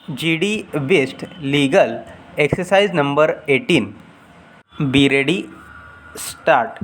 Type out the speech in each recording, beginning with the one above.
GD West Legal Exercise number 18. Be ready, start.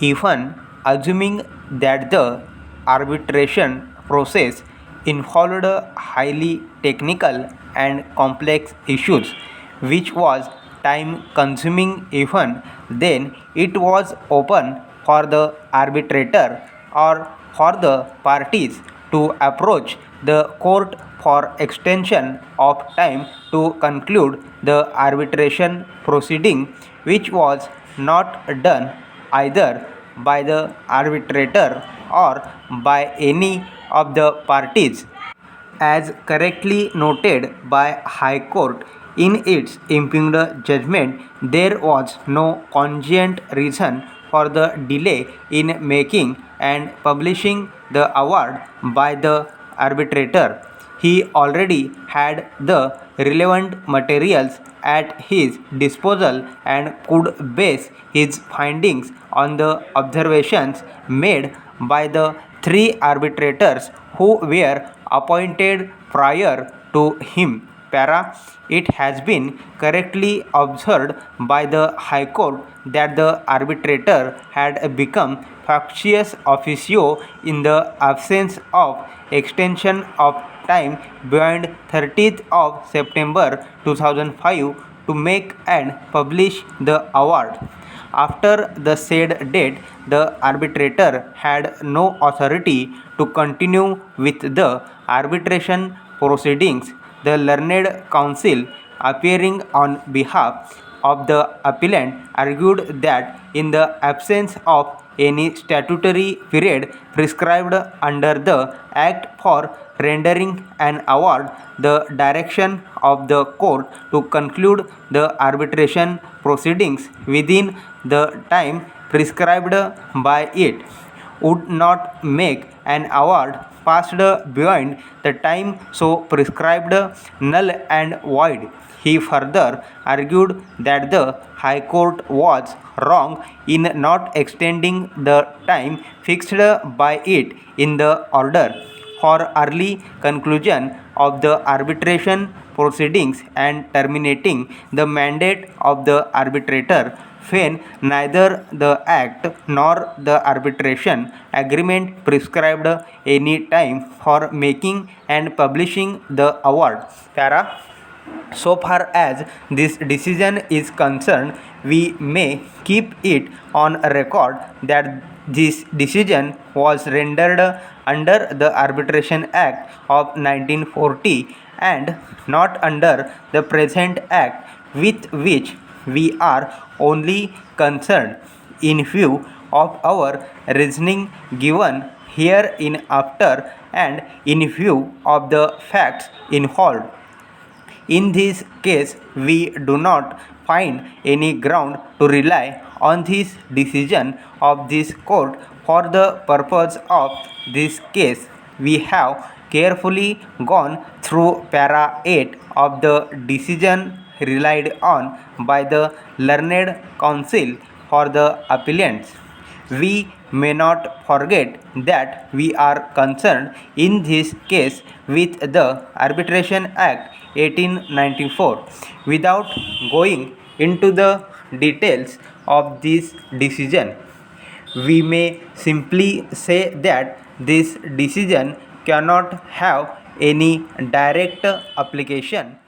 Even assuming that the arbitration process involved highly technical and complex issues, which was time consuming, even then it was open for the arbitrator or for the parties to approach the court for extension of time to conclude the arbitration proceeding, which was not done either by the arbitrator or by any of the parties. As correctly noted by High Court in its impugned judgment, there was no cogent reason for the delay in making and publishing the award by the arbitrator. He already had the relevant materials at his disposal and could base his findings on the observations made by the three arbitrators who were appointed prior to him. It has been correctly observed by the High Court that the arbitrator had become factious officio in the absence of extension of time beyond 30th of September 2005 to make and publish the award. After the said date, the arbitrator had no authority to continue with the arbitration proceedings. The learned counsel, appearing on behalf of the appellant, argued that in the absence of any statutory period prescribed under the Act for rendering an award, the direction of the court to conclude the arbitration proceedings within the time prescribed by it would not make an award passed beyond the time so prescribed null and void. He further argued that the High Court was wrong in not extending the time fixed by it in the order for early conclusion of the arbitration proceedings and terminating the mandate of the arbitrator, when neither the Act nor the arbitration agreement prescribed any time for making and publishing the award. So far as this decision is concerned, we may keep it on record that this decision was rendered under the Arbitration Act of 1940 and not under the present Act, with which we are only concerned. In view of our reasoning given hereinafter and in view of the facts involved in this case, we do not find any ground to rely on this decision of this court. For the purpose of this case, we have carefully gone through para 8 of the decision relied on by the learned counsel for the appellants. We may not forget that we are concerned in this case with the Arbitration Act 1894. Without going into the details of this decision, we may simply say that this decision cannot have any direct application.